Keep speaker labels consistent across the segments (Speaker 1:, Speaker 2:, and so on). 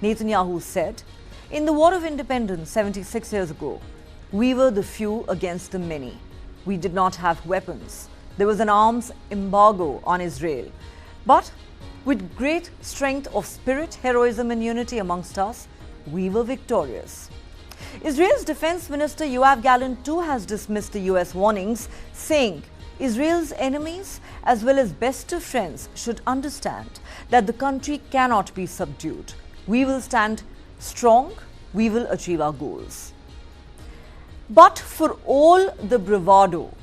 Speaker 1: Netanyahu said, "In the War of Independence 76 years ago, we were the few against the many. We did not have weapons. There was an arms embargo on Israel. But with great strength of spirit, heroism and unity amongst us, we were victorious." Israel's Defense Minister Yoav Gallant too has dismissed the US warnings, saying Israel's enemies as well as best of friends should understand that the country cannot be subdued. We will stand strong. We will achieve our goals. But for all the bravado,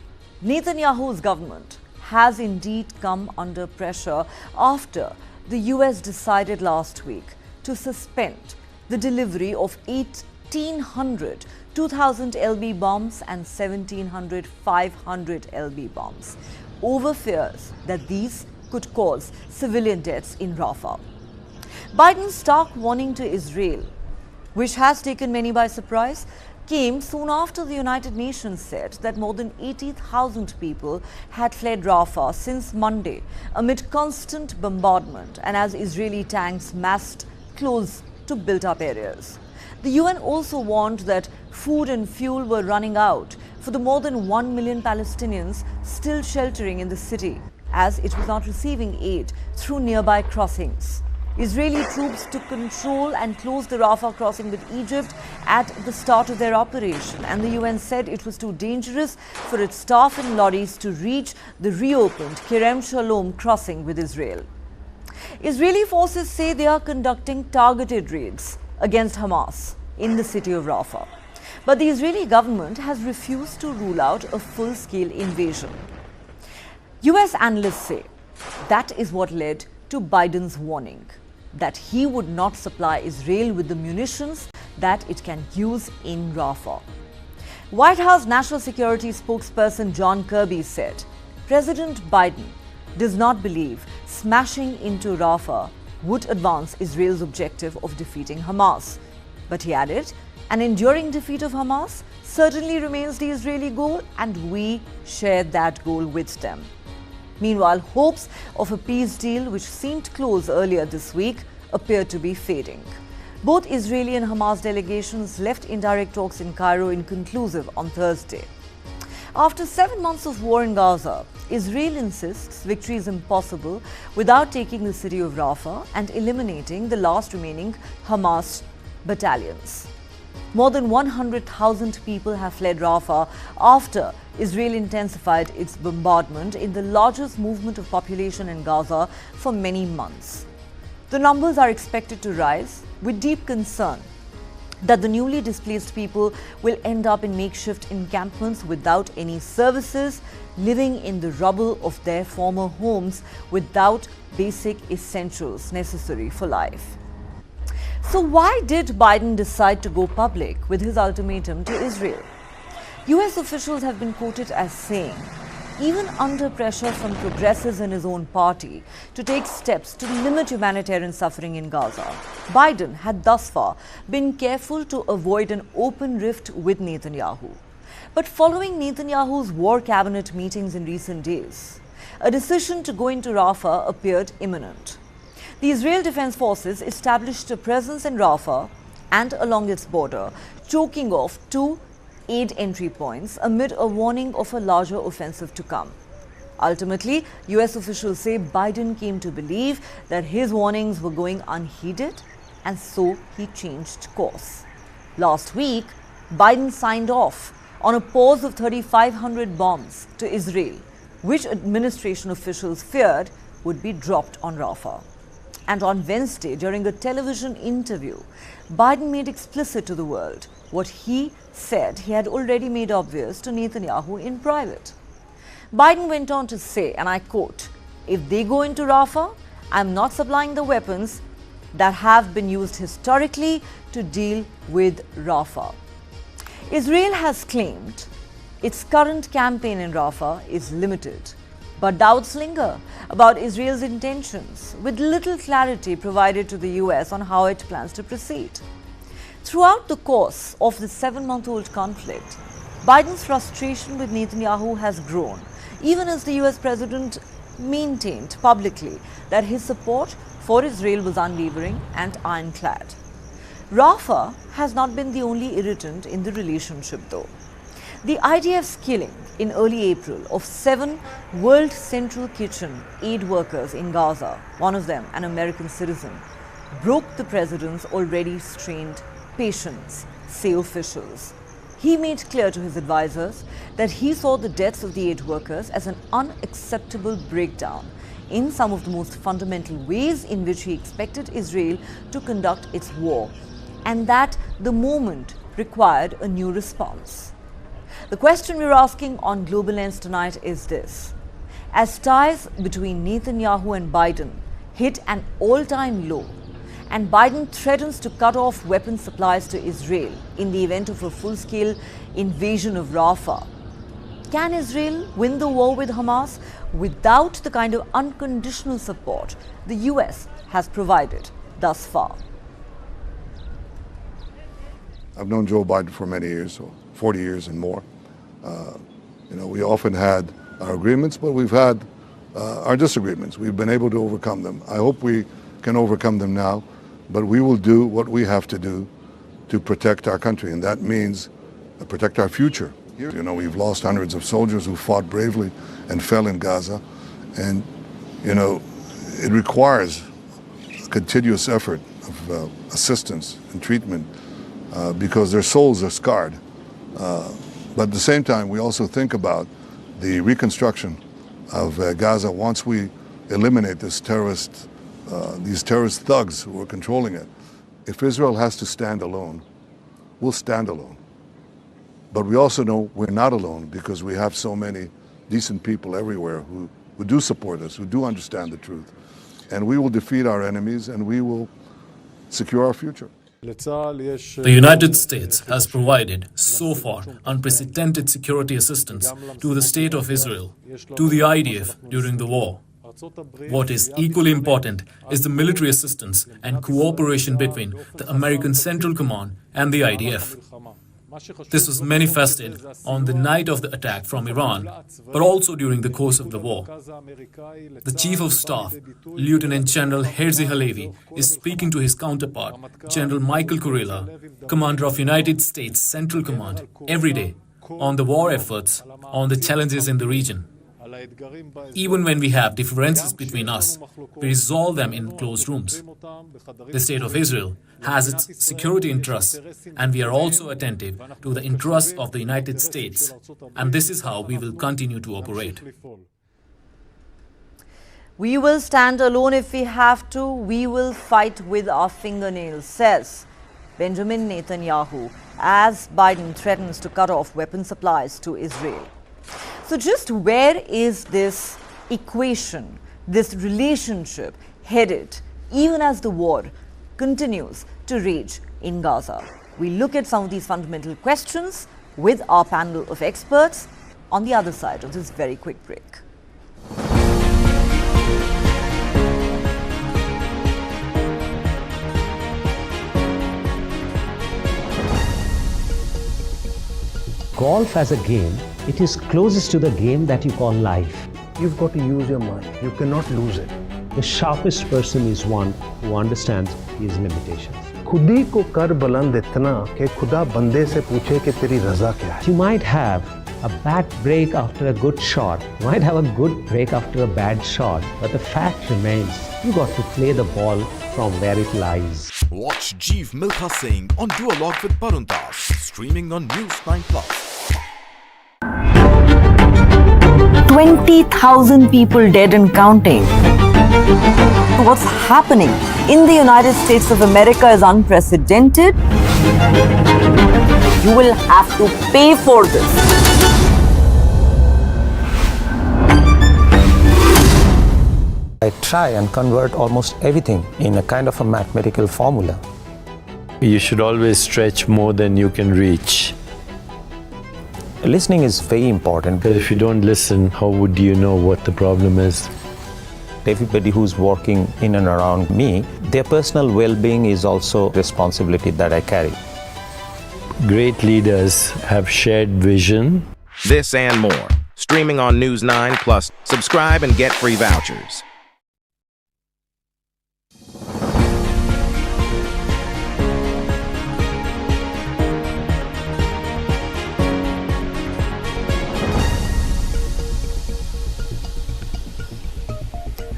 Speaker 1: Netanyahu's government has indeed come under pressure after the US decided last week to suspend the delivery of 1,800 2,000 LB bombs and 1,700 500 LB bombs over fears that these could cause civilian deaths in Rafah. Biden's stark warning to Israel, which has taken many by surprise, came soon after the United Nations said that more than 80,000 people had fled Rafah since Monday amid constant bombardment and as Israeli tanks massed close to built-up areas. The UN also warned that food and fuel were running out for the more than 1 million Palestinians still sheltering in the city, as it was not receiving aid through nearby crossings. Israeli troops took control and closed the Rafah crossing with Egypt at the start of their operation, and the UN said it was too dangerous for its staff and lorries to reach the reopened Kerem Shalom crossing with Israel. Israeli forces say they are conducting targeted raids against Hamas in the city of Rafah, but the Israeli government has refused to rule out a full-scale invasion. US analysts say that is what led to Biden's warning that he would not supply Israel with the munitions that it can use in Rafah. White House National Security spokesperson John Kirby said President Biden does not believe smashing into Rafah would advance Israel's objective of defeating Hamas. But he added, an enduring defeat of Hamas certainly remains the Israeli goal, and we share that goal with them. Meanwhile, hopes of a peace deal, which seemed close earlier this week, appear to be fading. Both Israeli and Hamas delegations left indirect talks in Cairo inconclusive on Thursday. After 7 months of war in Gaza, Israel insists victory is impossible without taking the city of Rafah and eliminating the last remaining Hamas battalions. More than 100,000 people have fled Rafah after Israel intensified its bombardment in the largest movement of population in Gaza for many months. The numbers are expected to rise, with deep concern that the newly displaced people will end up in makeshift encampments without any services, living in the rubble of their former homes without basic essentials necessary for life. So why did Biden decide to go public with his ultimatum to Israel? US officials have been quoted as saying, even under pressure from progressives in his own party to take steps to limit humanitarian suffering in Gaza, Biden had thus far been careful to avoid an open rift with Netanyahu. But following Netanyahu's war cabinet meetings in recent days, a decision to go into Rafah appeared imminent. The Israel Defense Forces established a presence in Rafah and along its border, choking off 2 aid entry points amid a warning of a larger offensive to come. Ultimately, US officials say Biden came to believe that his warnings were going unheeded, and so he changed course. Last week, Biden signed off on a pause of 3,500 bombs to Israel, which administration officials feared would be dropped on Rafah. And on Wednesday, during a television interview, Biden made explicit to the world what he said he had already made obvious to Netanyahu in private. Biden went on to say, and I quote, "If they go into Rafah, I'm not supplying the weapons that have been used historically to deal with Rafah." Israel has claimed its current campaign in Rafah is limited, but doubts linger about Israel's intentions, with little clarity provided to the US on how it plans to proceed. Throughout the course of the 7-month-old conflict, Biden's frustration with Netanyahu has grown, even as the US president maintained publicly that his support for Israel was unwavering and ironclad. Rafah has not been the only irritant in the relationship though. The IDF's killing in early April of 7 World Central Kitchen aid workers in Gaza, one of them an American citizen, broke the president's already strained patience, say officials. He made clear to his advisors that he saw the deaths of the aid workers as an unacceptable breakdown in some of the most fundamental ways in which he expected Israel to conduct its war, and that the moment required a new response. The question we're asking on Global Lens tonight is this: as ties between Netanyahu and Biden hit an all-time low, and Biden threatens to cut off weapons supplies to Israel in the event of a full-scale invasion of Rafah, can Israel win the war with Hamas without the kind of unconditional support the US has provided thus far?
Speaker 2: I've known Joe Biden for many years, so 40 years and more. We often had our agreements, but we've had our disagreements. We've been able to overcome them. I hope we can overcome them now, but we will do what we have to do to protect our country, and that means protect our future. We've lost hundreds of soldiers who fought bravely and fell in Gaza, and it requires a continuous effort of assistance and treatment because their souls are scarred. But at the same time, we also think about the reconstruction of Gaza once we eliminate these terrorist thugs who are controlling it. If Israel has to stand alone, we'll stand alone. But we also know we're not alone because we have so many decent people everywhere who do support us, who do understand the truth. And we will defeat our enemies and we will secure our future.
Speaker 3: The United States has provided, so far, unprecedented security assistance to the State of Israel, to the IDF during the war. What is equally important is the military assistance and cooperation between the American Central Command and the IDF. This was manifested on the night of the attack from Iran, but also during the course of the war. The Chief of Staff, Lieutenant General Herzi Halevi, is speaking to his counterpart, General Michael Kurilla, Commander of United States Central Command, every day, on the war efforts, on the challenges in the region. Even when we have differences between us, we resolve them in closed rooms. The State of Israel has its security interests, and we are also attentive to the interests of the United States, and this is how we will continue to operate.
Speaker 1: We will stand alone if we have to. We will fight with our fingernails, says Benjamin Netanyahu, as Biden threatens to cut off weapon supplies to Israel. So just where is this equation, this relationship headed, even as the war continues to rage in Gaza? We look at some of these fundamental questions with our panel of experts on the other side of this very quick break.
Speaker 4: Golf as a game, it is closest to the game that you call life.
Speaker 5: You've got to use your mind. You cannot lose it.
Speaker 4: The sharpest person is one who understands his limitations.
Speaker 5: खुदी को कर बुलंद इतना कि खुदा बंदे से पूछे कि तेरी रजा क्या है.
Speaker 4: You might have a bad break after a good shot. You might have a good break after a bad shot. But the fact remains, you got to play the ball from where it lies.
Speaker 6: Watch Jeev Milkha Singh on Duologue with Baruntas, streaming on News 9+.
Speaker 1: 20,000 people dead and counting. What's happening in the United States of America is unprecedented. You will have to pay for this.
Speaker 7: I try and convert almost everything in a kind of a mathematical formula.
Speaker 8: You should always stretch more than you can reach.
Speaker 7: Listening is very important.
Speaker 8: Because if you don't listen, how would you know what the problem is?
Speaker 7: Everybody who's working in and around me, their personal well-being is also a responsibility that I carry.
Speaker 8: Great leaders have shared vision.
Speaker 9: This and more. Streaming on News 9+. Subscribe and get free vouchers.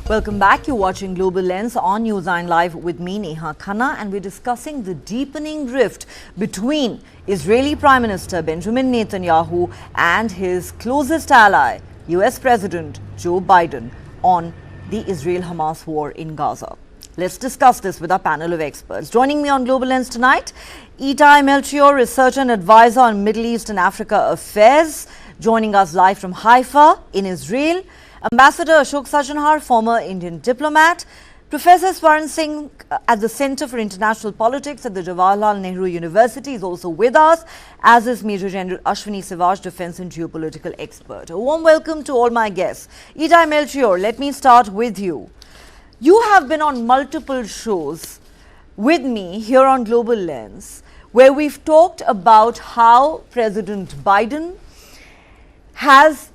Speaker 1: Welcome back. You're watching Global Lens on News9 Live with me, Neha Khanna, and we're discussing the deepening rift between Israeli Prime Minister Benjamin Netanyahu and his closest ally, US President Joe Biden, on the Israel-Hamas war in Gaza. Let's discuss this with our panel of experts. Joining me on Global Lens tonight, Itai Melchior, researcher and advisor on Middle East and Africa affairs, joining us live from Haifa in Israel. Ambassador Ashok Sajanhar, former Indian diplomat. Professor Swaran Singh at the Center for International Politics at the Jawaharlal Nehru University is also with us, as is Major General Ashwini Sivaj, defense and geopolitical expert. A warm welcome to all my guests. Itai Melchior, let me start with you. You have been on multiple shows with me here on Global Lens, where we've talked about how President Biden has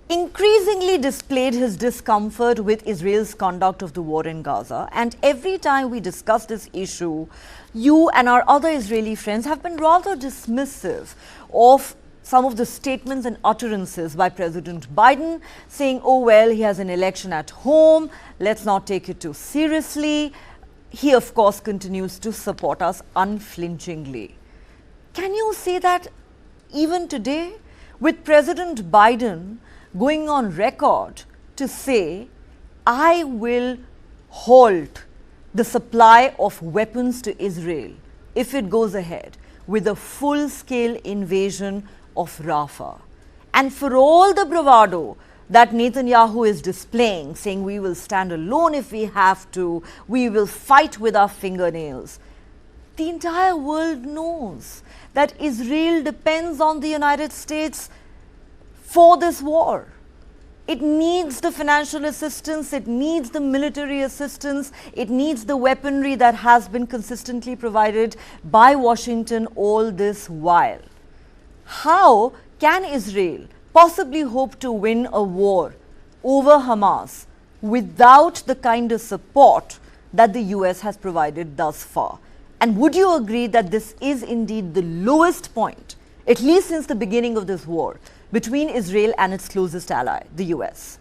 Speaker 1: increasingly displayed his discomfort with Israel's conduct of the war in Gaza. And every time we discuss this issue, you and our other Israeli friends have been rather dismissive of some of the statements and utterances by President Biden, saying, oh, well, he has an election at home, let's not take it too seriously. He, of course, continues to support us unflinchingly. Can you say that even today, with President Biden going on record to say, I will halt the supply of weapons to Israel if it goes ahead with a full-scale invasion of Rafah? And for all the bravado that Netanyahu is displaying, saying we will stand alone if we have to, we will fight with our fingernails, the entire world knows that Israel depends on the United States for this war. It needs the financial assistance, it needs the military assistance, it needs the weaponry that has been consistently provided by Washington all this while. How can Israel possibly hope to win a war over Hamas without the kind of support that the US has provided thus far? And would you agree that this is indeed the lowest point, at least since the beginning of this war, between Israel and its closest ally, the US?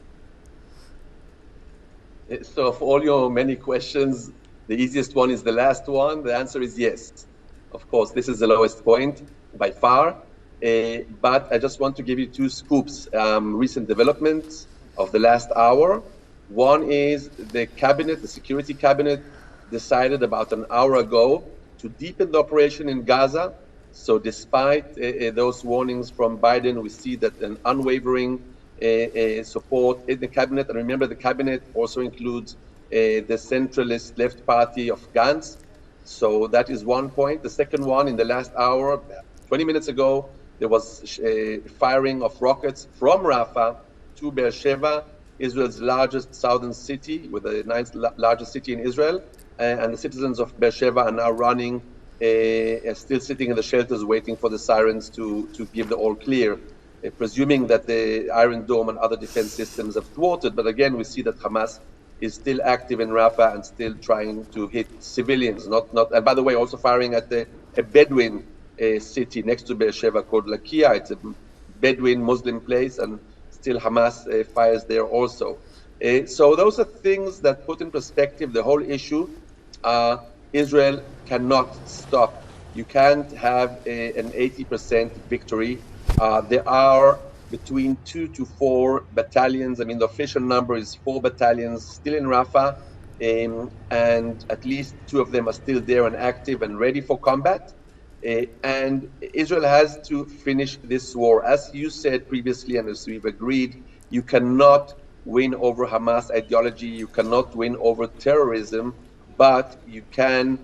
Speaker 10: So for all your many questions, the easiest one is the last one. The answer is yes. Of course, this is the lowest point by far. But I just want to give you two scoops, recent developments of the last hour. One is the cabinet, the security cabinet, decided about an hour ago to deepen the operation in Gaza. So despite those warnings from Biden, we see that an unwavering support in the cabinet. And remember, the cabinet also includes the centralist left party of Gantz. So that is one point. The second one, in the last hour, 20 minutes ago, there was firing of rockets from Rafah to Beersheba, Israel's largest southern city, with the ninth largest city in Israel. And the citizens of Beersheba are now running, still sitting in the shelters waiting for the sirens to give the all clear, presuming that the Iron Dome and other defense systems have thwarted. But again, we see that Hamas is still active in Rafah and still trying to hit civilians. And by the way, also firing at a Bedouin city next to Beersheba called Lakia. It's a Bedouin Muslim place, and still Hamas fires there also. So those are things that put in perspective the whole issue. Israel cannot stop. You can't have an 80% victory. There are between 2 to 4 battalions. I mean, the official number is 4 battalions still in Rafah, and at least 2 of them are still there and active and ready for combat. And Israel has to finish this war. As you said previously, and as we've agreed, you cannot win over Hamas ideology, you cannot win over terrorism, but you can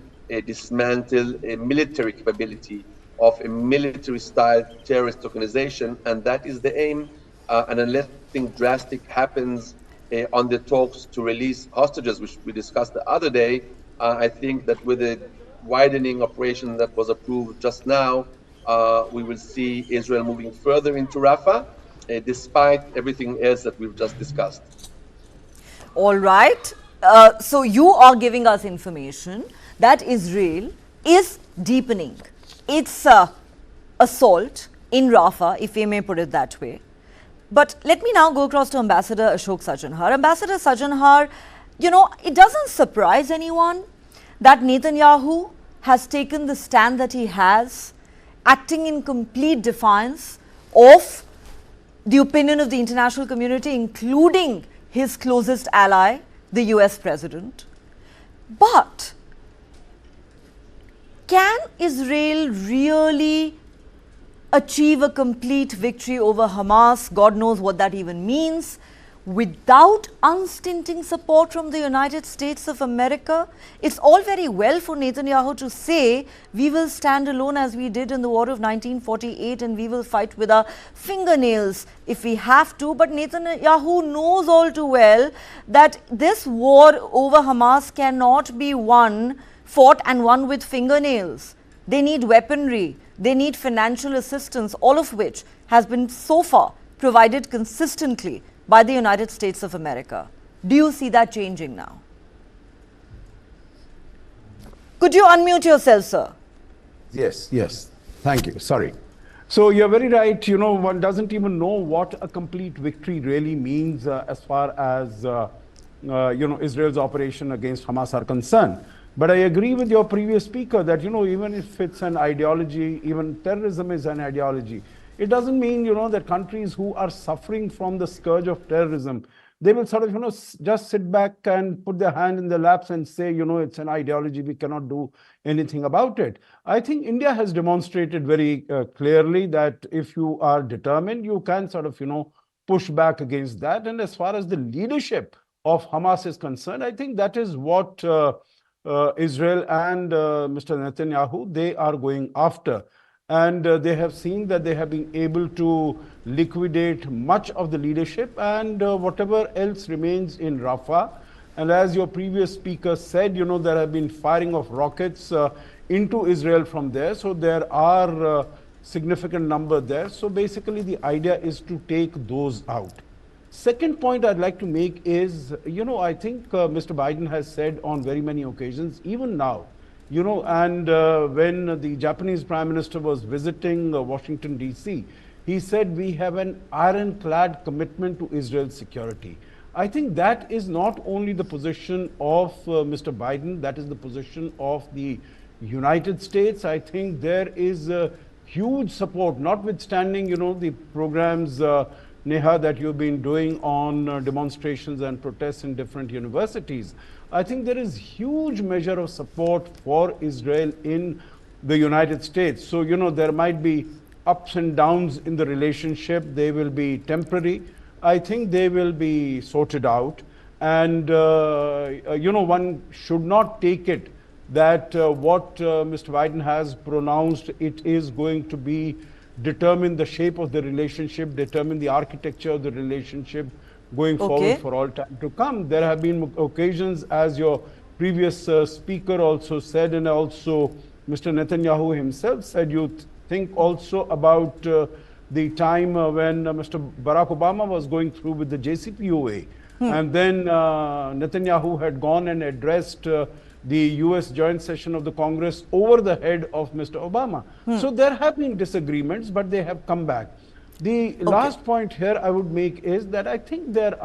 Speaker 10: dismantle a military capability of a military-style terrorist organization, and that is the aim. And unless something drastic happens on the talks to release hostages, which we discussed the other day, I think that with the widening operation that was approved just now, we will see Israel moving further into Rafah, despite everything else that we've just discussed.
Speaker 1: All right. So you are giving us information that Israel is deepening its assault in Rafah, if we may put it that way. But let me now go across to Ambassador Ashok Sajanhar. Ambassador Sajanhar, you know, it doesn't surprise anyone that Netanyahu has taken the stand that he has, acting in complete defiance of the opinion of the international community, including his closest ally, the US president. But can Israel really achieve a complete victory over Hamas, God knows what that even means, without unstinting support from the United States of America? It's all very well for Netanyahu to say, we will stand alone as we did in the war of 1948 and we will fight with our fingernails if we have to. But Netanyahu knows all too well that this war over Hamas cannot be fought and won with fingernails. They need weaponry, they need financial assistance, all of which has been so far provided consistently by the United States of America. Do you see that changing now? Could you unmute yourself, sir?
Speaker 11: Yes. Thank you. Sorry. So you're very right. You know, one doesn't even know what a complete victory really means as far as, Israel's operation against Hamas are concerned. But I agree with your previous speaker that, you know, even if it's an ideology, even terrorism is an ideology, it doesn't mean, you know, that countries who are suffering from the scourge of terrorism, they will sort of, you know, just sit back and put their hand in their laps and say, you know, it's an ideology, we cannot do anything about it. I think India has demonstrated very clearly that if you are determined, you can sort of, you know, push back against that. And as far as the leadership of Hamas is concerned, I think that is what Israel and Mr. Netanyahu, they are going after. And they have seen that they have been able to liquidate much of the leadership and whatever else remains in Rafah. And as your previous speaker said, you know, there have been firing of rockets into Israel from there. So there are significant number there. So basically the idea is to take those out. Second point I'd like to make is, you know, I think Mr. Biden has said on very many occasions, even now, you know, and when the Japanese Prime Minister was visiting Washington, D.C., he said we have an ironclad commitment to Israel's security. I think that is not only the position of Mr. Biden, that is the position of the United States. I think there is huge support, notwithstanding, you know, the programs, Neha, that you've been doing on demonstrations and protests in different universities. I think there is huge measure of support for Israel in the United States. So, you know, there might be ups and downs in the relationship. They will be temporary. I think they will be sorted out. And, you know, one should not take it that what Mr. Biden has pronounced, it is going to be determine the shape of the relationship, determine the architecture of the relationship going forward for all time to come. There have been occasions, as your previous speaker also said, and also Mr. Netanyahu himself said, you think also about the time when Mr. Barack Obama was going through with the JCPOA. And then Netanyahu had gone and addressed the US joint session of the Congress over the head of Mr. Obama. So there have been disagreements, but they have come back. The last point here I would make is that I think there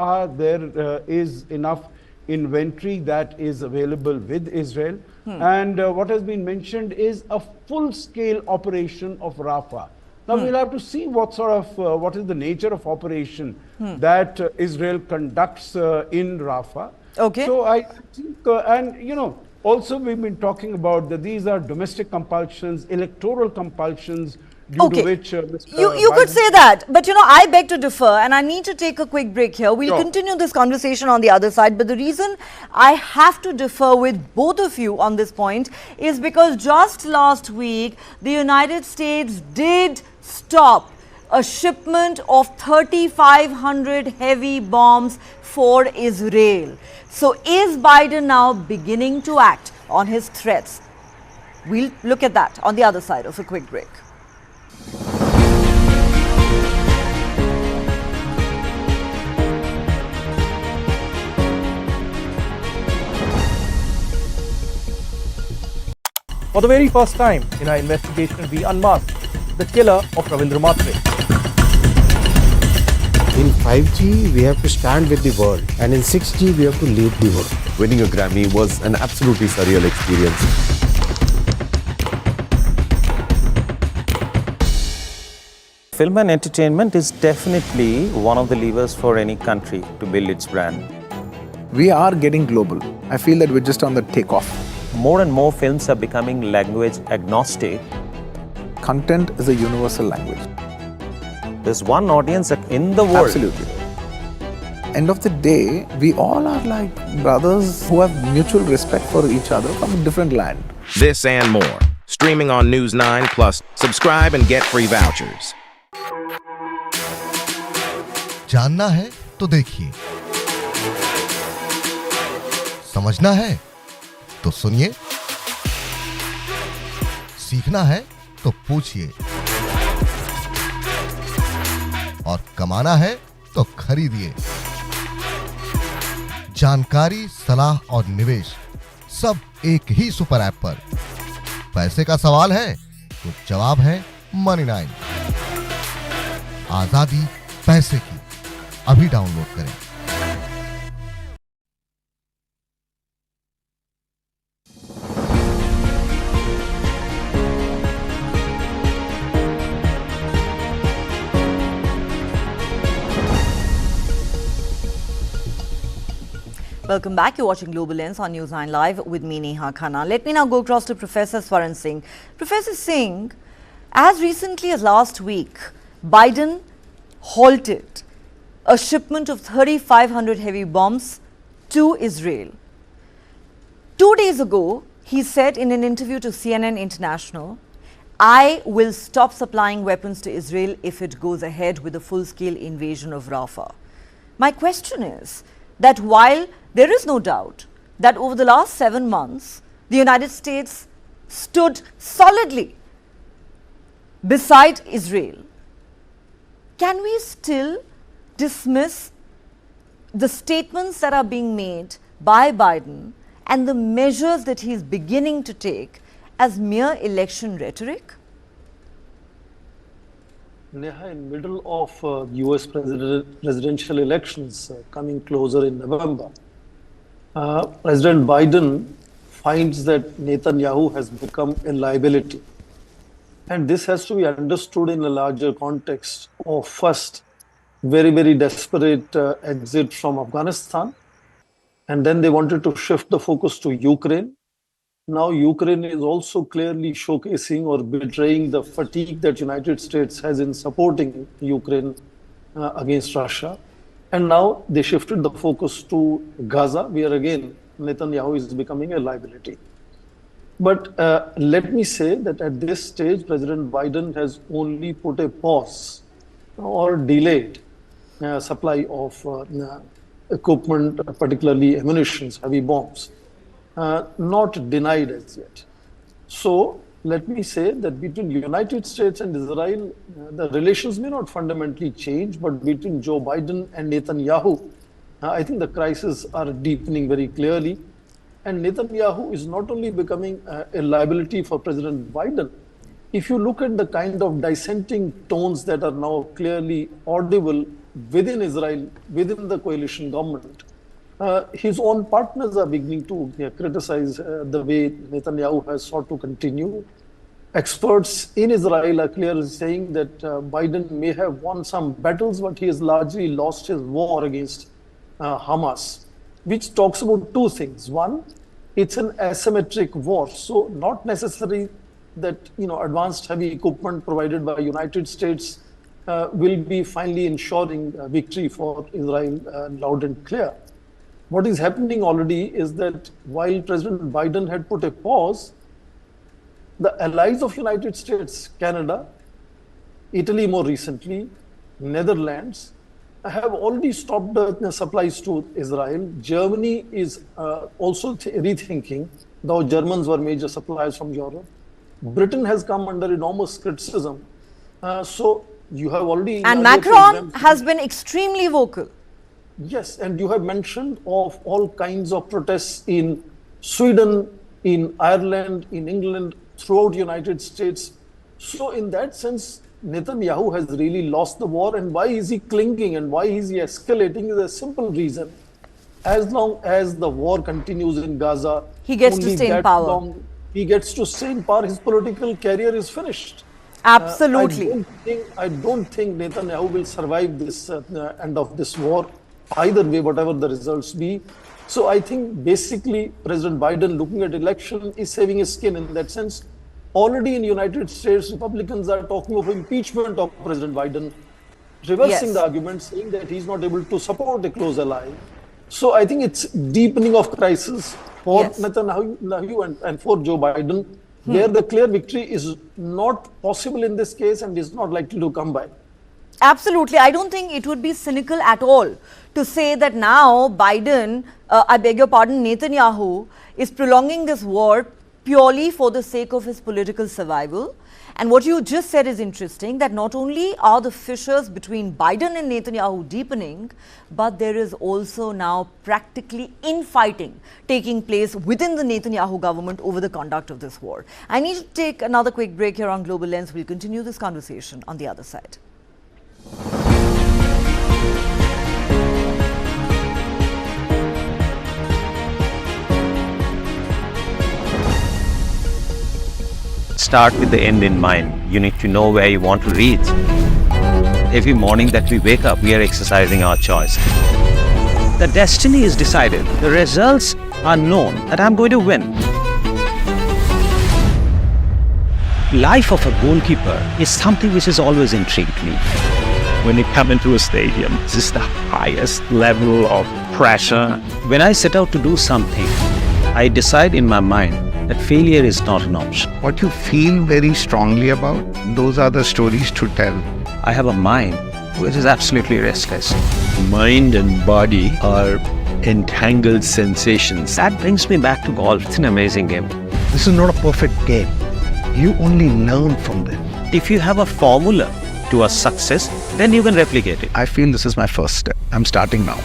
Speaker 11: is enough inventory that is available with Israel. And what has been mentioned is a full-scale operation of Rafah. Now we'll have to see what sort of, what is the nature of operation that Israel conducts in Rafah. So I think, and you know, also we've been talking about that these are domestic compulsions, electoral compulsions, due to which Mr.
Speaker 1: You could say that, but you know, I beg to differ, and I need to take a quick break here. We'll continue this conversation on the other side, but the reason I have to differ with both of you on this point is because just last week, the United States did stop a shipment of 3,500 heavy bombs for Israel. So is Biden now beginning to act on his threats? We'll look at that on the other side of a quick break.
Speaker 12: For the very first time in our investigation, we unmasked the killer of Ravindra Matre.
Speaker 5: In 5G, we have to stand with the world, and in 6G, we have to lead the world.
Speaker 13: Winning a Grammy was an absolutely surreal experience.
Speaker 7: Film and entertainment is definitely one of the levers for any country to build its brand.
Speaker 14: We are getting global. I feel that we're just on the takeoff.
Speaker 7: More and more films are becoming language agnostic.
Speaker 14: Content is a universal language.
Speaker 7: There's one audience in the world.
Speaker 14: Absolutely. End of the day, we all are like brothers who have mutual respect for each other from a different land.
Speaker 9: This and more. Streaming on News 9 Plus. Subscribe and get free vouchers.
Speaker 15: जानना है तो देखिए, समझना है तो सुनिए, सीखना है तो पूछिए, और कमाना है तो खरीदिए। जानकारी, सलाह और निवेश सब एक ही सुपर ऐप पर। पैसे का सवाल है तो जवाब है मनी 9। आजादी पैसे की, अभी डाउनलोड करें।
Speaker 1: Welcome back. You're watching Global Lens on News 9 Live with me, Neha Khanna. Let me now go across to Professor Swaran Singh. Professor Singh, as recently as last week, Biden halted a shipment of 3,500 heavy bombs to Israel. 2 days ago, he said in an interview to CNN International, I will stop supplying weapons to Israel if it goes ahead with a full-scale invasion of Rafah. My question is that while there is no doubt that over the last 7 months, the United States stood solidly beside Israel, can we still dismiss the statements that are being made by Biden and the measures that he is beginning to take as mere election rhetoric?
Speaker 16: Neha, in middle of US presidential elections coming closer in November, President Biden finds that Netanyahu has become a liability. And this has to be understood in a larger context of first, very, very desperate exit from Afghanistan. And then they wanted to shift the focus to Ukraine. Now Ukraine is also clearly showcasing or betraying the fatigue that United States has in supporting Ukraine against Russia. And now they shifted the focus to Gaza, where again Netanyahu is becoming a liability. But let me say that at this stage, President Biden has only put a pause or delayed supply of equipment, particularly ammunitions, heavy bombs, not denied as yet. So let me say that between United States and Israel, the relations may not fundamentally change, but between Joe Biden and Netanyahu, I think the crises are deepening very clearly. And Netanyahu is not only becoming a liability for President Biden. If you look at the kind of dissenting tones that are now clearly audible within Israel, within the coalition government, his own partners are beginning to criticize the way Netanyahu has sought to continue. Experts in Israel are clearly saying that Biden may have won some battles, but he has largely lost his war against Hamas, which talks about two things. One, it's an asymmetric war, so not necessary that advanced heavy equipment provided by United States will be finally ensuring victory for Israel loud and clear. What is happening already is that while President Biden had put a pause, the allies of United States, Canada, Italy more recently, Netherlands, have already stopped the supplies to Israel. Germany is also rethinking, though Germans were major suppliers from Europe. Britain has come under enormous criticism. So you have already...
Speaker 1: And Macron has been extremely vocal.
Speaker 16: Yes, and you have mentioned of all kinds of protests in Sweden, in Ireland, in England, throughout United States. So in that sense, Netanyahu has really lost the war, and why is he clinging and why is he escalating is a simple reason. As long as the war continues in Gaza,
Speaker 1: he gets to stay in power.
Speaker 16: He gets to stay in power. His political career is finished.
Speaker 1: Absolutely.
Speaker 16: I don't think Netanyahu will survive this end of this war, either way, whatever the results be. So I think basically President Biden, looking at election, is saving his skin in that sense. Already in the United States, Republicans are talking of impeachment of President Biden, reversing the argument, saying that he's not able to support a close ally. So I think it's deepening of crisis for Netanyahu and for Joe Biden, where the clear victory is not possible in this case and is not likely to come by.
Speaker 1: Absolutely. I don't think it would be cynical at all to say that now Biden, I beg your pardon, Netanyahu is prolonging this war purely for the sake of his political survival. And what you just said is interesting, that not only are the fissures between Biden and Netanyahu deepening, but there is also now practically infighting taking place within the Netanyahu government over the conduct of this war. I need to take another quick break here on Global Lens. We'll continue this conversation on the other side.
Speaker 7: Start with the end in mind. You need to know where you want to reach. Every morning that we wake up, we are exercising our choice. The destiny is decided. The results are known that I'm going to win. Life of a goalkeeper is something which has always intrigued me. When you come into a stadium, this is the highest level of pressure. When I set out to do something, I decide in my mind that failure is not an option.
Speaker 17: What you feel very strongly about, those are the stories to tell.
Speaker 7: I have a mind which is absolutely restless.
Speaker 8: Mind and body are entangled sensations.
Speaker 7: That brings me back to golf. It's an amazing game.
Speaker 17: This is not a perfect game. You only learn from them.
Speaker 7: If you have a formula to a success, then you can replicate it.
Speaker 17: I feel this is my first step. I'm starting now.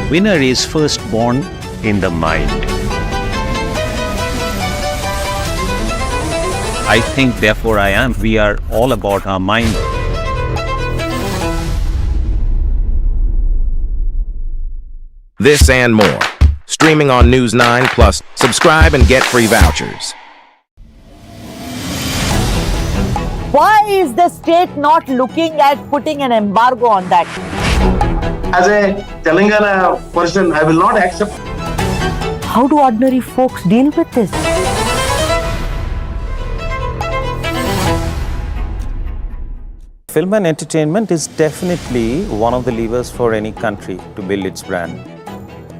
Speaker 7: Winner is first born in the mind. I think, therefore I am. We are all about our mind.
Speaker 9: This and more. Streaming on News 9 Plus. Subscribe and get free vouchers.
Speaker 18: Why is the state not looking at putting an embargo on that?
Speaker 19: As a Telangana person, I will not accept.
Speaker 18: How do ordinary folks deal with this?
Speaker 7: Film and entertainment is definitely one of the levers for any country to build its brand.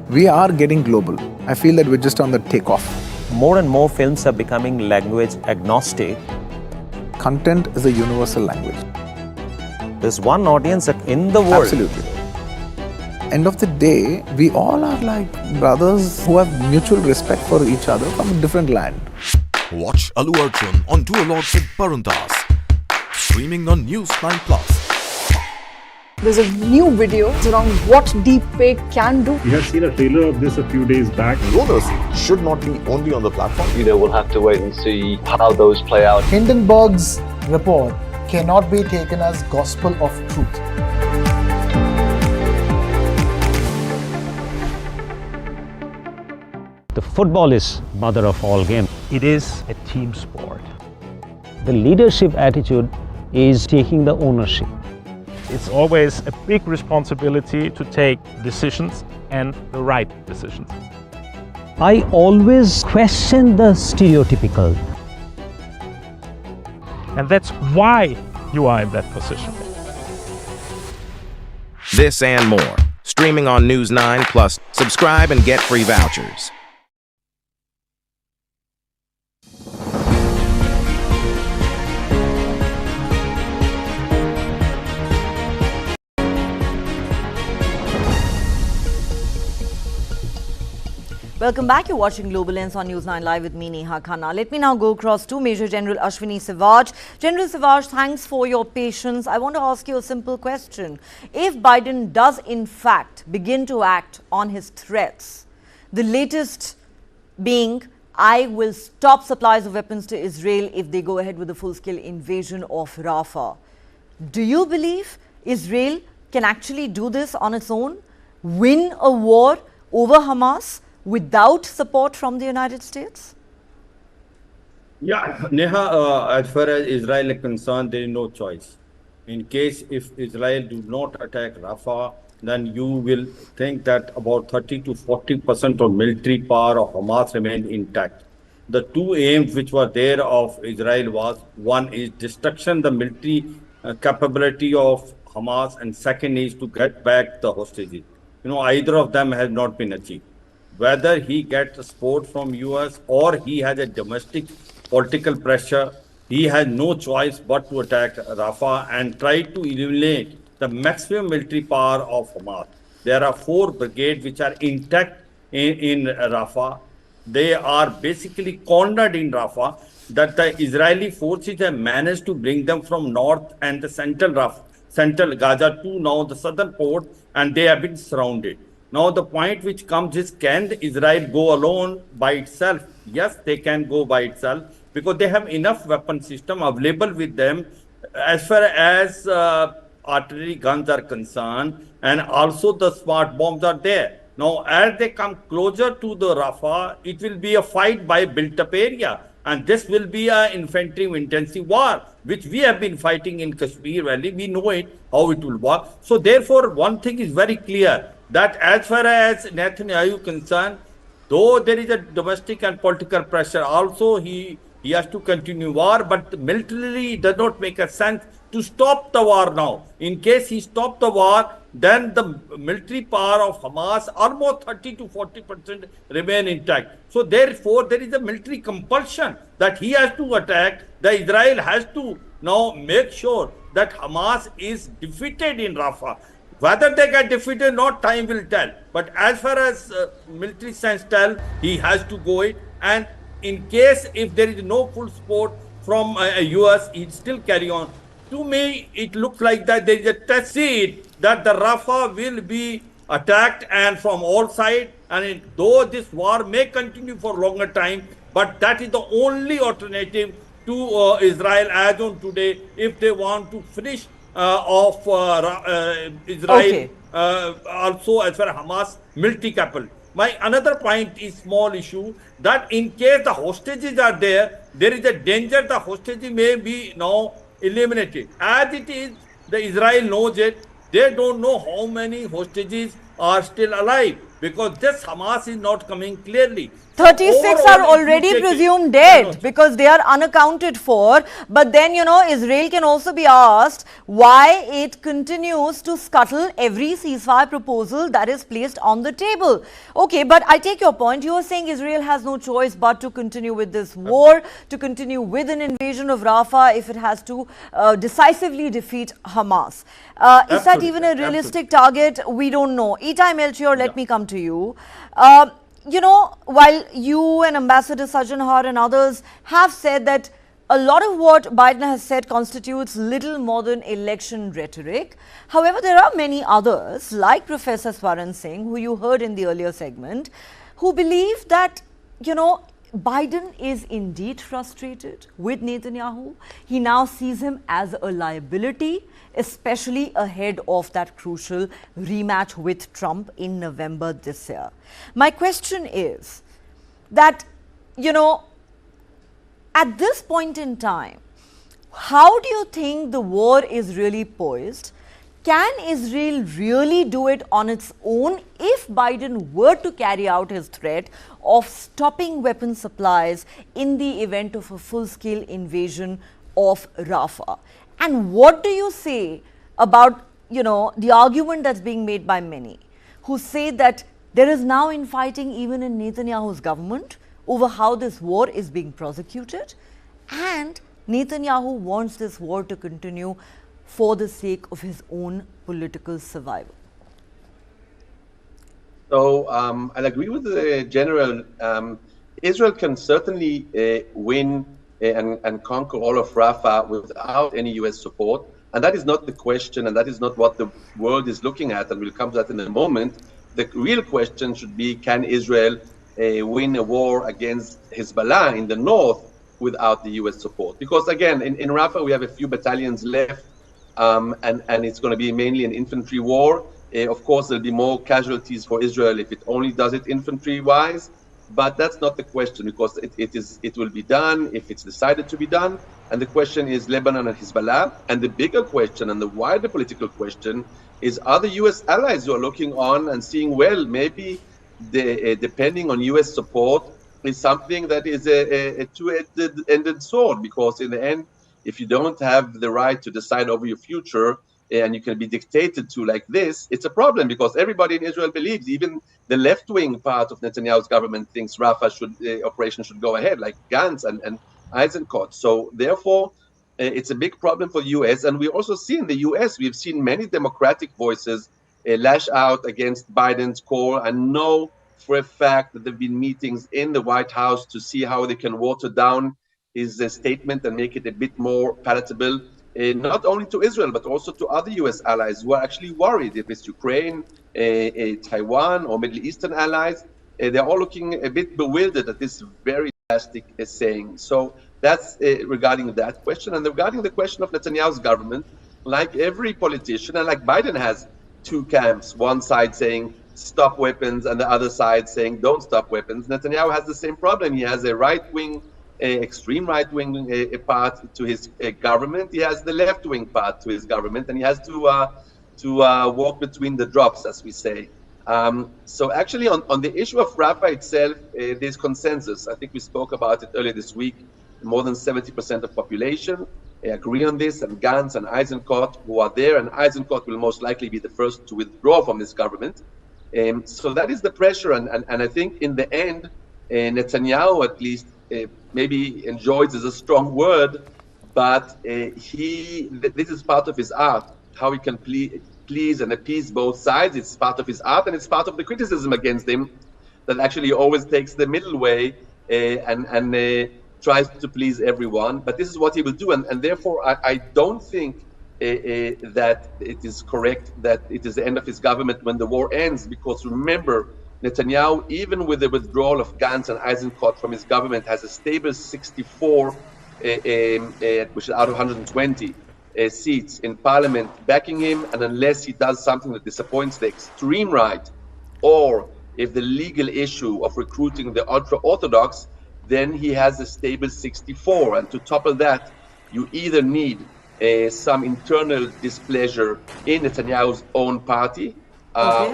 Speaker 14: We are getting global. I feel that we're just on the takeoff.
Speaker 7: More and more films are becoming language agnostic.
Speaker 14: Content is a universal language.
Speaker 7: There's one audience in the world.
Speaker 14: Absolutely. End of the day, we all are like brothers who have mutual respect for each other from a different land.
Speaker 6: Watch Allu Arjun on Duologue with Barun Das. Streaming on News 9 Plus.
Speaker 20: There's a new video around what deepfake can do.
Speaker 21: We have seen a trailer of this a few days back.
Speaker 22: Rumors should not be only on the platform.
Speaker 23: We'll have to wait and see how those play out.
Speaker 24: Hindenburg's report cannot be taken as gospel of truth.
Speaker 4: The football is mother of all games.
Speaker 5: It is a team sport.
Speaker 4: The leadership attitude is taking the ownership.
Speaker 5: It's always a big responsibility to take decisions and the right decisions.
Speaker 4: I always question the stereotypical.
Speaker 5: And that's why you are in that position.
Speaker 9: This and more. Streaming on News 9 Plus. Subscribe and get free vouchers.
Speaker 1: Welcome back. You're watching Global Lens on News 9 Live with me, Neha Khanna. Let me now go across to Major General Ashwini Sivaj. General Sivaj, thanks for your patience. I want to ask you a simple question. If Biden does in fact begin to act on his threats, the latest being I will stop supplies of weapons to Israel if they go ahead with a full-scale invasion of Rafah. Do you believe Israel can actually do this on its own, win a war over Hamas without support from the United States?
Speaker 2: Yeah, Neha, as far as Israel is concerned, there is no choice. In case if Israel do not attack Rafah, then you will think that about 30 to 40% of military power of Hamas remained intact. The two aims which were there of Israel was, one is destruction, the military capability of Hamas, and second is to get back the hostages. Either of them has not been achieved. Whether he gets support from US or he has a domestic political pressure, he has no choice but to attack Rafah and try to eliminate the maximum military power of Hamas. There are 4 brigades which are intact in Rafah. They are basically cornered in Rafah, that the Israeli forces have managed to bring them from north and the central Gaza to now the southern port, and they have been surrounded. Now the point which comes is, can Israel go alone by itself? Yes, they can go by itself because they have enough weapon system available with them as far as artillery guns are concerned, and also the smart bombs are there. Now, as they come closer to the Rafah, it will be a fight by built-up area. And this will be an infantry intensive war, which we have been fighting in Kashmir Valley. We know it, how it will work. So therefore, one thing is very clear, that as far as Netanyahu is concerned, though there is a domestic and political pressure, also he has to continue war, but militarily it does not make a sense to stop the war now. In case he stopped the war, then the military power of Hamas, almost 30 to 40% remain intact. So therefore, there is a military compulsion that he has to attack. The Israel has to now make sure that Hamas is defeated in Rafah. Whether they get defeated or not, time will tell. But as far as military sense tell, he has to go it. And in case if there is no full support from US, he'll still carry on. To me, it looks like that there is a test seed that the Rafah will be attacked and from all sides. And though this war may continue for longer time, but that is the only alternative to Israel as on today if they want to finish off Israel, also as far as Hamas military capital. My another point is small issue that in case the hostages are there, there is a danger the hostages may be now eliminated. As it is, the Israel knows it. They don't know how many hostages are still alive because this Hamas is not coming clearly.
Speaker 1: 36 are already presumed dead because they are unaccounted for. But then, Israel can also be asked why it continues to scuttle every ceasefire proposal that is placed on the table. Okay, but I take your point. You are saying Israel has no choice but to continue with this war, to continue with an invasion of Rafah if it has to decisively defeat Hamas. Is that even a realistic target? We don't know. Itai Melchior, let me come to you. While you and Ambassador Sajjan and others have said that a lot of what Biden has said constitutes little more than election rhetoric. However, there are many others, like Professor Swaran Singh, who you heard in the earlier segment, who believe that, Biden is indeed frustrated with Netanyahu. He now sees him as a liability, especially ahead of that crucial rematch with Trump in November this year. My question is that, at this point in time, how do you think the war is really poised? Can Israel really do it on its own if Biden were to carry out his threat of stopping weapon supplies in the event of a full-scale invasion of Rafah? And what do you say about, the argument that's being made by many who say that there is now infighting even in Netanyahu's government over how this war is being prosecuted, and Netanyahu wants this war to continue for the sake of his own political survival?
Speaker 3: So I'll agree with the general. Israel can certainly win and conquer all of Rafah without any US support. And that is not the question, and that is not what the world is looking at, and we'll come to that in a moment. The real question should be, can Israel win a war against Hezbollah in the north without the US support. Because again, in Rafah, we have a few battalions left, and it's going to be mainly an infantry war. Of course, there'll be more casualties for Israel if it only does it infantry-wise, but that's not the question, because it will be done if it's decided to be done. And the question is Lebanon and Hezbollah. And the bigger question and the wider political question is, are the US allies who are looking on and seeing, well, maybe depending on US support is something that is a two-ended sword, because in the end, if you don't have the right to decide over your future and you can be dictated to like this, it's a problem, because everybody in Israel believes, even the left-wing part of Netanyahu's government thinks Rafah operation should go ahead, like Gantz and Eisenkot. So therefore, it's a big problem for the US. And we also see in the US, we've seen many democratic voices lash out against Biden's call, and know for a fact that there have been meetings in the White House to see how they can water down his statement and make it a bit more palatable, not only to Israel, but also to other US allies who are actually worried, if it's Ukraine, Taiwan, or Middle Eastern allies. They're all looking a bit bewildered at this very drastic saying. So that's regarding that question. And regarding the question of Netanyahu's government, like every politician, and like Biden has two camps, one side saying stop weapons and the other side saying don't stop weapons, Netanyahu has the same problem. He has a right-wing, extreme right-wing part to his government. He has the left-wing part to his government, and he has to walk between the drops, as we say. So actually, on the issue of Rafah itself, there's consensus. I think we spoke about it earlier this week. More than 70% of population agree on this, and Gantz and Eisenkot, who are there, and Eisenkot will most likely be the first to withdraw from this government. So that is the pressure, and I think in the end, Netanyahu at least maybe enjoys is a strong word, but this is part of his art, how he can please and appease both sides. It's part of his art, and it's part of the criticism against him, that actually always takes the middle way and tries to please everyone. But this is what he will do, and therefore I don't think that it is correct that it is the end of his government when the war ends, because remember, Netanyahu, even with the withdrawal of Gantz and Eisenkot from his government, has a stable 64, which is out of 120 seats in parliament backing him, and unless he does something that disappoints the extreme right, or if the legal issue of recruiting the ultra-Orthodox, then he has a stable 64. And to topple that, you either need some internal displeasure in Netanyahu's own party,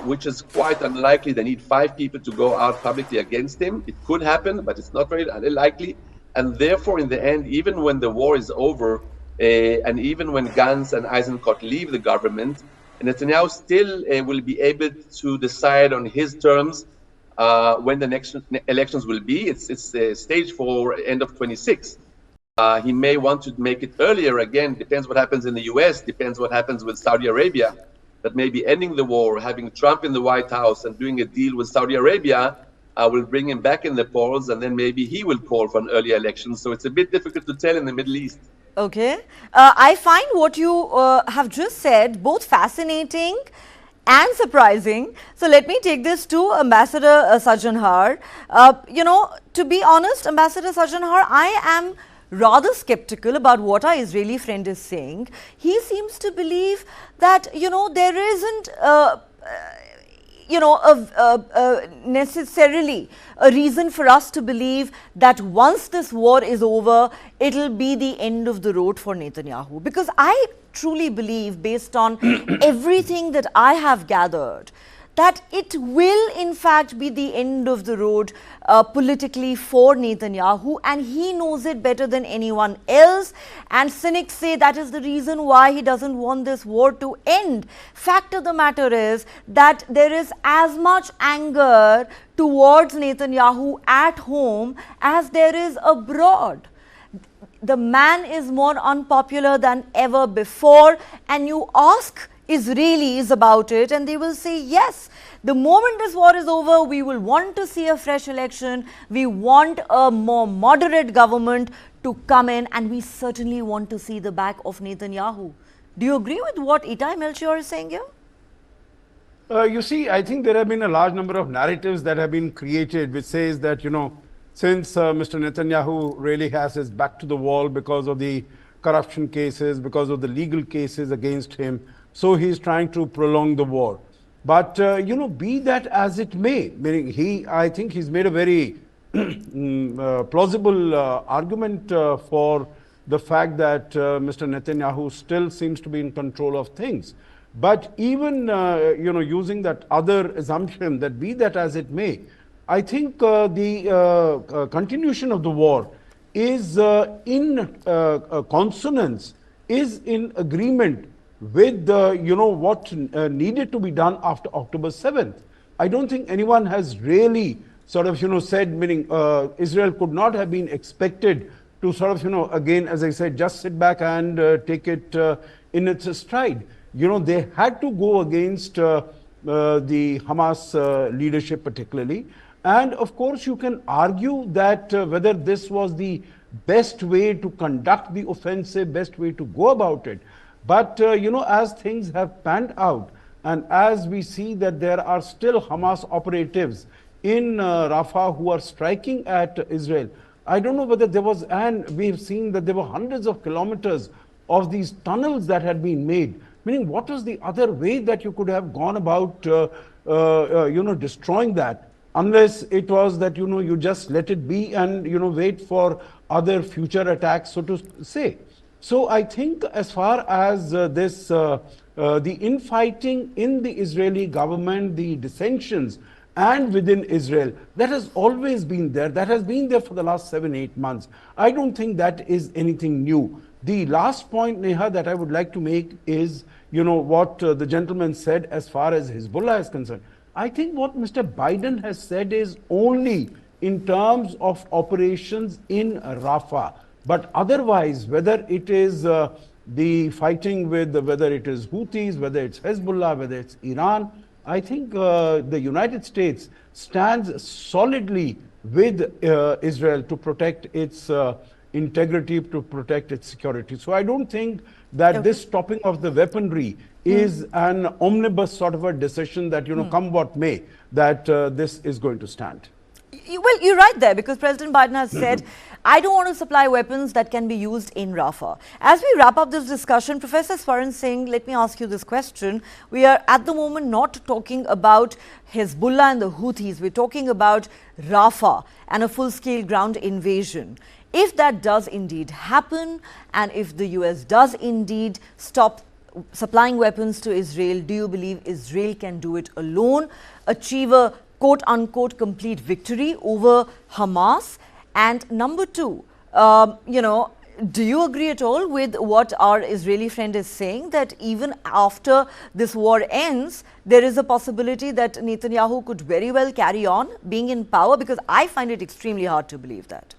Speaker 3: which is quite unlikely. They need 5 people to go out publicly against him. It could happen, but it's not very likely. And therefore, in the end, even when the war is over, and even when Gantz and Eisenkot leave the government, Netanyahu still will be able to decide on his terms when the next elections will be. It's staged for end of 26. He may want to make it earlier. Again, depends what happens in the US, depends what happens with Saudi Arabia. That maybe ending the war, having Trump in the White House and doing a deal with Saudi Arabia will bring him back in the polls, and then maybe he will call for an earlier election. So it's a bit difficult to tell in the Middle East.
Speaker 1: Okay. I find what you have just said both fascinating and surprising. So let me take this to Ambassador Sajjanhar. To be honest, Ambassador Sajjanhar, I am rather skeptical about what our Israeli friend is saying. He seems to believe that, there isn't necessarily a reason for us to believe that once this war is over, it'll be the end of the road for Netanyahu. Because I truly believe, based on everything that I have gathered, that it will in fact be the end of the road politically for Netanyahu, and he knows it better than anyone else. And cynics say that is the reason why he doesn't want this war to end. Fact of the matter is that there is as much anger towards Netanyahu at home as there is abroad. The man is more unpopular than ever before, and you ask Israelis about it and they will say yes. The moment this war is over, we will want to see a fresh election. We want a more moderate government to come in, and we certainly want to see the back of Netanyahu. Do you agree with what Itai Melchior is saying here?
Speaker 10: You see, I think there have been a large number of narratives that have been created, which says that, since Mr. Netanyahu really has his back to the wall because of the corruption cases, because of the legal cases against him, so he's trying to prolong the war. But, be that as it may, meaning I think he's made a very plausible argument for the fact that Mr. Netanyahu still seems to be in control of things. But even, using that other assumption, that be that as it may, I think the continuation of the war is in consonance, is in agreement with, what needed to be done after October 7th. I don't think anyone has really sort of, said, meaning Israel could not have been expected to sort of, again, as I said, just sit back and take it in its stride. They had to go against the Hamas leadership particularly. And of course, you can argue that whether this was the best way to conduct the offensive, best way to go about it. But, as things have panned out, and as we see that there are still Hamas operatives in Rafah who are striking at Israel, I don't know whether there was, and we've seen that there were hundreds of kilometers of these tunnels that had been made. Meaning, what is the other way that you could have gone about, destroying that? Unless it was that, you just let it be and, wait for other future attacks, so to say. So I think as far as the infighting in the Israeli government, the dissensions, and within Israel, that has always been there. That has been there for the last 7-8 months. I don't think that is anything new. The last point, Neha, that I would like to make is, what the gentleman said as far as Hezbollah is concerned. I think what Mr. Biden has said is only in terms of operations in Rafah. But otherwise, whether it is the fighting with, whether it is Houthis, whether it's Hezbollah, whether it's Iran, I think the United States stands solidly with Israel to protect its integrity, to protect its security. So I don't think that this stopping of the weaponry is an omnibus sort of a decision that, come what may, that this is going to stand.
Speaker 1: Well, you're right there, because President Biden has said, I don't want to supply weapons that can be used in Rafah. As we wrap up this discussion, Professor Swaran Singh, let me ask you this question. We are at the moment not talking about Hezbollah and the Houthis. We're talking about Rafah and a full-scale ground invasion. If that does indeed happen, and if the US does indeed stop supplying weapons to Israel, do you believe Israel can do it alone, achieve a quote-unquote complete victory over Hamas? And number two, do you agree at all with what our Israeli friend is saying, that even after this war ends, there is a possibility that Netanyahu could very well carry on being in power? Because I find it extremely hard to believe that.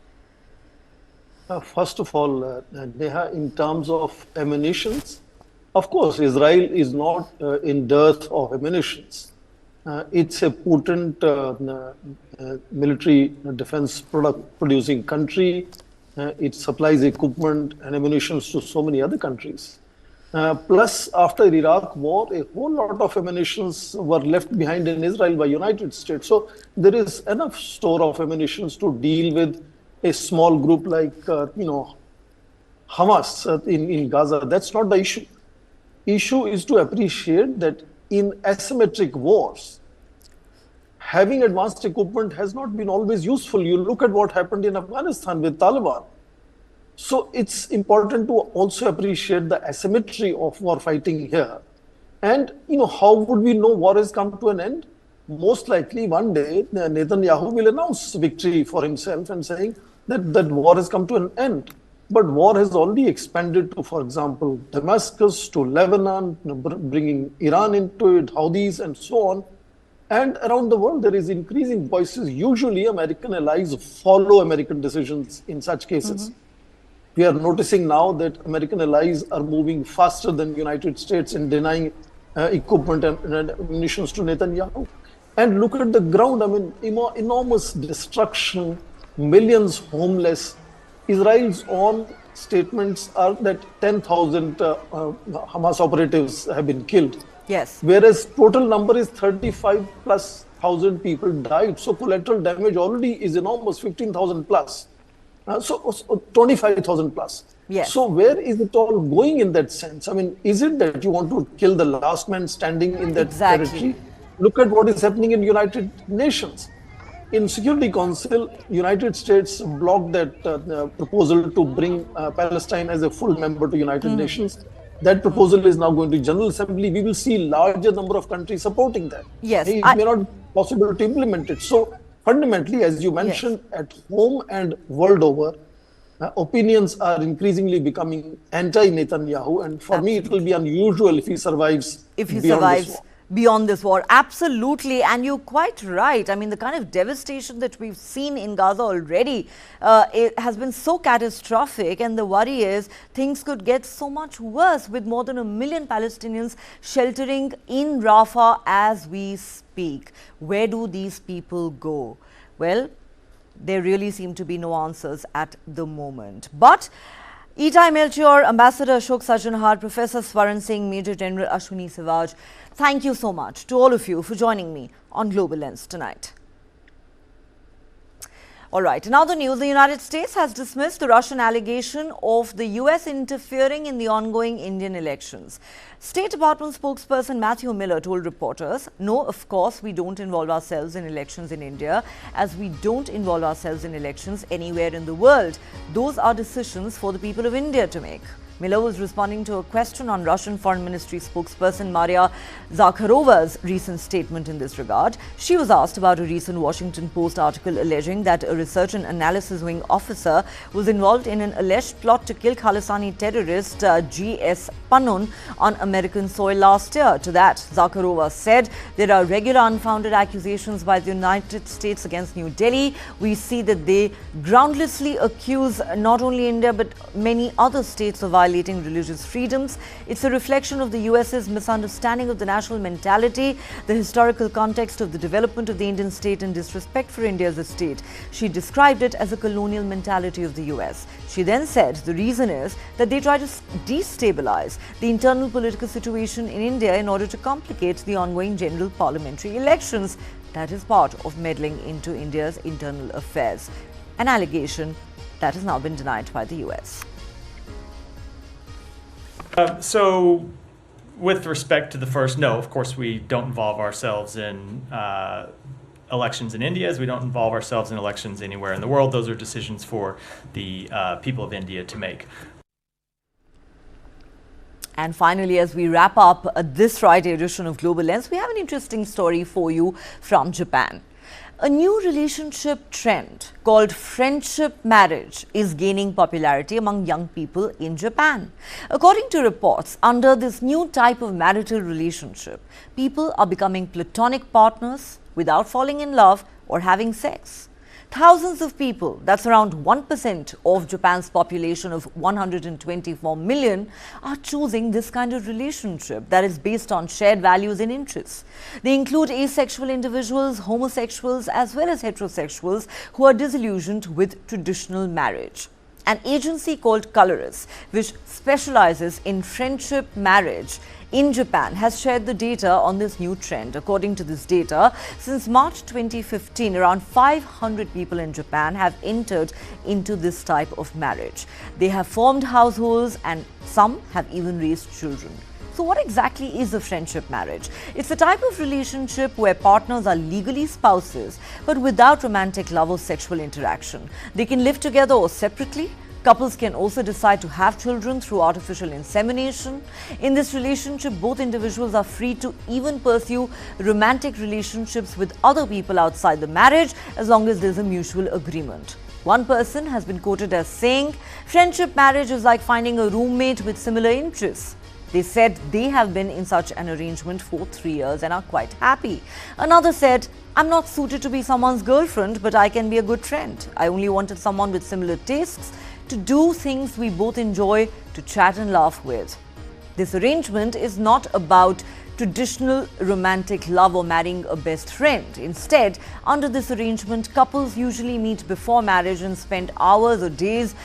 Speaker 16: First of all, Neha, in terms of ammunitions, of course, Israel is not in dearth of ammunitions. It's a potent military defense producing country. It supplies equipment and ammunition to so many other countries. Plus, after Iraq war, a whole lot of ammunitions were left behind in Israel by United States. So there is enough store of ammunitions to deal with a small group like, Hamas in Gaza. That's not the issue. Issue is to appreciate that in asymmetric wars, having advanced equipment has not been always useful. You look at what happened in Afghanistan with Taliban. So it's important to also appreciate the asymmetry of war fighting here. And, how would we know war has come to an end? Most likely one day, Netanyahu will announce victory for himself and saying that war has come to an end. But war has already expanded to, for example, Damascus, to Lebanon, bringing Iran into it, Houthis, and so on. And around the world, there is increasing voices. Usually, American allies follow American decisions in such cases. We are noticing now that American allies are moving faster than the United States in denying equipment and ammunition to Netanyahu. And look at the ground, enormous destruction, millions homeless. Israel's own statements are that 10,000 Hamas operatives have been killed.
Speaker 1: Yes.
Speaker 16: Whereas total number is 35,000+ people died. So collateral damage already is enormous, 15,000 plus. So 25,000 plus.
Speaker 1: Yes.
Speaker 16: So where is it all going in that sense? I mean, is it that you want to kill the last man standing in that territory? Look at what is happening in United Nations. In Security Council, United States blocked that proposal to bring Palestine as a full member to United Nations. That proposal is now going to General Assembly. We will see larger number of countries supporting that.
Speaker 1: Yes.
Speaker 16: It may not be possible to implement it. So fundamentally, as you mentioned, at home and world over, opinions are increasingly becoming anti-Netanyahu. And for me, it will be unusual if he survives
Speaker 1: beyond this war. Absolutely. And you're quite right. I mean, the kind of devastation that we've seen in Gaza already, it has been so catastrophic. And the worry is things could get so much worse with more than 1 million Palestinians sheltering in Rafah as we speak. Where do these people go? Well, there really seem to be no answers at the moment. But Itai Melchior, Ambassador Ashok Sajjanhar, Professor Swaran Singh, Major General Ashwini Sivaj, thank you so much to all of you for joining me on Global Lens tonight. All right, in other news, the United States has dismissed the Russian allegation of the US interfering in the ongoing Indian elections. State Department spokesperson Matthew Miller told reporters, no, of course, we don't involve ourselves in elections in India, as we don't involve ourselves in elections anywhere in the world. Those are decisions for the people of India to make. Miller was responding to a question on Russian Foreign Ministry spokesperson Maria Zakharova's recent statement in this regard. She was asked about a recent Washington Post article alleging that a research and analysis wing officer was involved in an alleged plot to kill Khalistani terrorist G.S. Pannon on American soil last year. To that, Zakharova said there are regular unfounded accusations by the United States against New Delhi. We see that they groundlessly accuse not only India but many other states of violating religious freedoms. It's a reflection of the US's misunderstanding of the national mentality, the historical context of the development of the Indian state and disrespect for India as a state. She described it as a colonial mentality of the US. She then said the reason is that they try to destabilize the internal political situation in India in order to complicate the ongoing general parliamentary elections. That is part of meddling into India's internal affairs, an allegation that has now been denied by the US.
Speaker 11: So, with respect to the first, no, of course we don't involve ourselves in elections in India, as we don't involve ourselves in elections anywhere in the world. Those are decisions for the people of India to make.
Speaker 1: And finally, as we wrap up this Friday edition of Global Lens, we have an interesting story for you from Japan. A new relationship trend called friendship marriage is gaining popularity among young people in Japan. According to reports, under this new type of marital relationship, people are becoming platonic partners without falling in love or having sex. Thousands of people, that's around 1% of Japan's population of 124 million, are choosing this kind of relationship that is based on shared values and interests. They include asexual individuals, homosexuals, as well as heterosexuals who are disillusioned with traditional marriage. An agency called Colorus, which specializes in friendship marriage in Japan, has shared the data on this new trend. According to this data, since March 2015, around 500 people in Japan have entered into this type of marriage. They have formed households and some have even raised children. So what exactly is a friendship marriage? It's a type of relationship where partners are legally spouses but without romantic love or sexual interaction. They can live together or separately. Couples can also decide to have children through artificial insemination. In this relationship, both individuals are free to even pursue romantic relationships with other people outside the marriage as long as there's a mutual agreement. One person has been quoted as saying, "Friendship marriage is like finding a roommate with similar interests." They said they have been in such an arrangement for 3 years and are quite happy. Another said, "I'm not suited to be someone's girlfriend, but I can be a good friend. I only wanted someone with similar tastes, to do things we both enjoy, to chat and laugh with." This arrangement is not about traditional romantic love or marrying a best friend. Instead, under this arrangement, couples usually meet before marriage and spend hours or days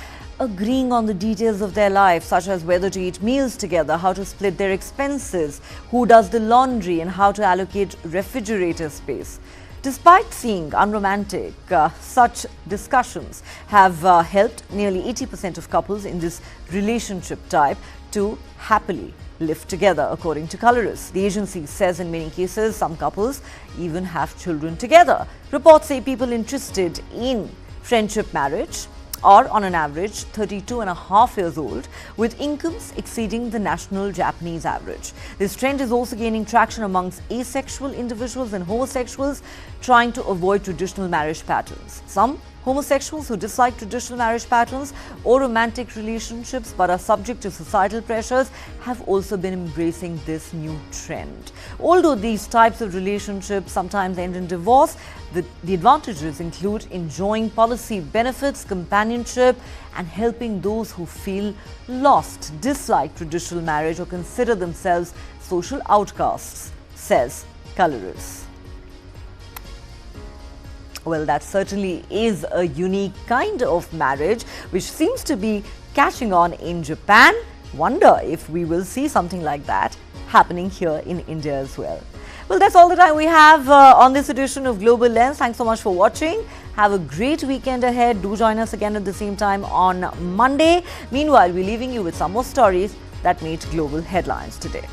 Speaker 1: agreeing on the details of their life, such as whether to eat meals together, how to split their expenses, who does the laundry, and how to allocate refrigerator space. Despite seeming unromantic, such discussions have helped nearly 80% of couples in this relationship type to happily live together, according to colorists. The agency says in many cases, some couples even have children together. Reports say people interested in friendship marriage are on an average 32.5 years old, with incomes exceeding the national Japanese average. This trend is also gaining traction amongst asexual individuals and homosexuals trying to avoid traditional marriage patterns. Some homosexuals who dislike traditional marriage patterns or romantic relationships but are subject to societal pressures have also been embracing this new trend. Although these types of relationships sometimes end in divorce, the advantages include enjoying policy benefits, companionship, and helping those who feel lost, dislike traditional marriage, or consider themselves social outcasts, says colorists. Well, that certainly is a unique kind of marriage which seems to be catching on in Japan. Wonder if we will see something like that happening here in India as well. Well, that's all the time we have on this edition of Global Lens. Thanks so much for watching. Have a great weekend ahead. Do join us again at the same time on Monday. Meanwhile, we're leaving you with some more stories that made global headlines today.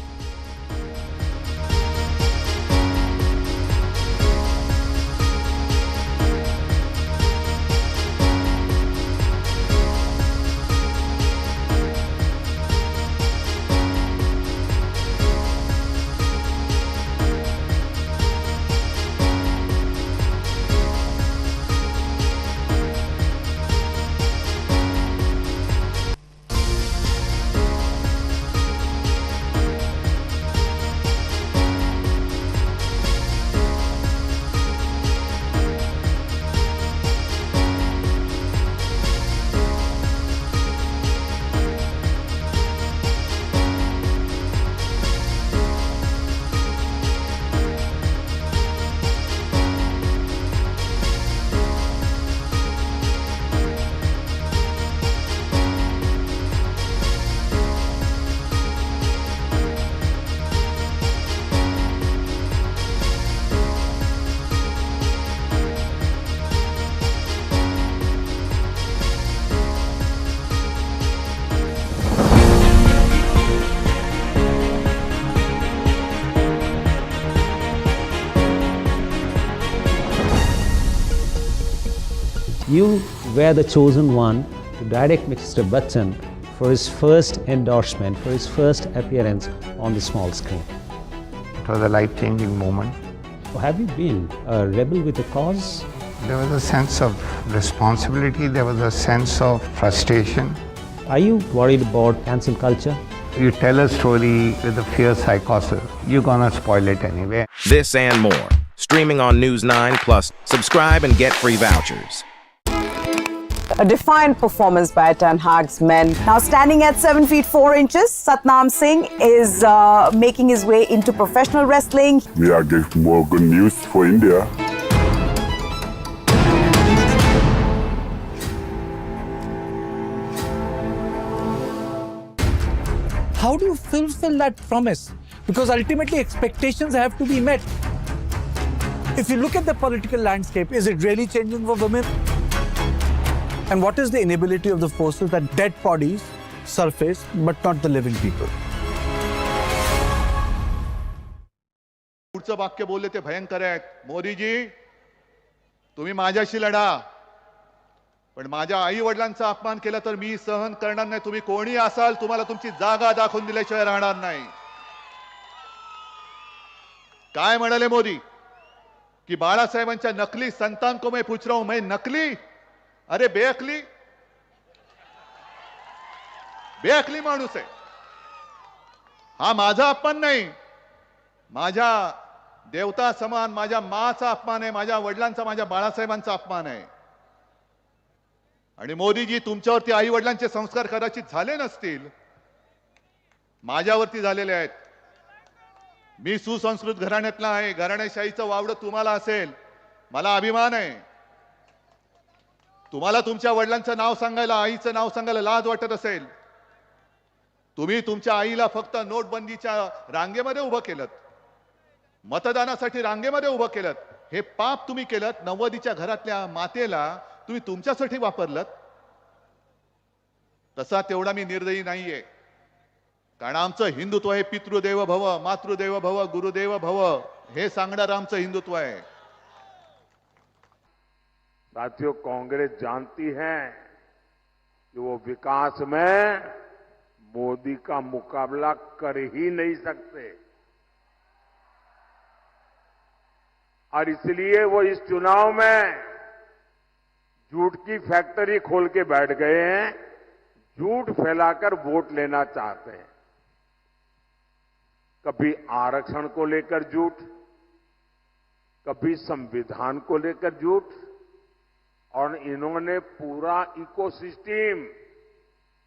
Speaker 4: You were the chosen one to direct Mr. Bachchan for his first endorsement, for his first appearance on the small screen.
Speaker 17: It was a life-changing moment.
Speaker 4: Have you been a rebel with a cause?
Speaker 17: There was a sense of responsibility, there was a sense of frustration.
Speaker 4: Are you worried about cancel culture?
Speaker 17: You tell a story with a fierce psychosis, you're gonna spoil it anyway.
Speaker 9: This and more. Streaming on News 9 Plus. Subscribe and get free vouchers.
Speaker 8: A defiant performance by Ten Hag's men. Now standing at 7 feet 4 inches, Satnam Singh is making his way into professional wrestling.
Speaker 12: We are getting more good news for India.
Speaker 13: How do you fulfill that promise? Because ultimately expectations have to be met. If you look at the political landscape, is it really changing for women? And what is the inability of the forces that dead bodies surface, but not the living people?
Speaker 15: पुढचं वाक्य बोलले ते भयंकर आहे. मोदीजी, तुम्ही माझ्याशी लढा, पण माझ्या आई वडिलांचा अपमान केला तर मी सहन करणार नाही. तुम्ही कोणी असाल, तुम्हाला तुमची जागा दाखवून दिल्याशिवाय राहणार नाही. काय म्हणाले मोदी की बाळासाहेबांच्या नकली संतान को मैं पूछ रहा हूं, मैं नकली? अरे बेअकली, बेअकली माणूस आहे. हा माझा अपमान नाही, माझ्या देवता समान माझ्या माचा अपमान आहे, माझ्या वडिलांचा, माझ्या बाळासाहेबांचा अपमान आहे. आणि मोदीजी, तुमच्यावरती आई वडिलांचे संस्कार कदाचित झाले नसतील, माझ्यावरती झालेले आहेत. मी सुसंस्कृत घराण्यातला आहे, घराणेशाहीचं वावडं तुम्हाला असेल, मला अभिमान आहे. तुम्हाला तुमच्या वडिलांचं नाव सांगायला, आईचं नाव सांगायला लाज वाटत असेल, तुम्ही तुमच्या आईला फक्त नोटबंदीच्या रांगेमध्ये उभं केलं, मतदानासाठी रांगेमध्ये उभं केलं. हे पाप तुम्ही केलं. 90च्या घरातल्या मातेला तुम्ही तुमच्यासाठी वापरलं. तसा तेवढा मी निर्दयी नाहीये, कारण आमचं हिंदुत्व हे पितृदेव भव, मातृदेव भव, गुरुदेव भव हे सांगणारं आमचं हिंदुत्व आहे.
Speaker 7: साथियों, कांग्रेस जानती है कि वो विकास में मोदी का मुकाबला कर ही नहीं सकते, और इसलिए वो इस चुनाव में झूठ की फैक्ट्री खोल के बैठ गए हैं, झूठ फैलाकर वोट लेना चाहते हैं. कभी आरक्षण को लेकर झूठ, कभी संविधान को लेकर झूठ, और इन्होंने पूरा इकोसिस्टम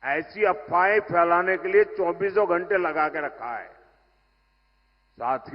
Speaker 7: ऐसी अफवाहें फैलाने के लिए 24 घंटे लगा के रखा है. साथियों,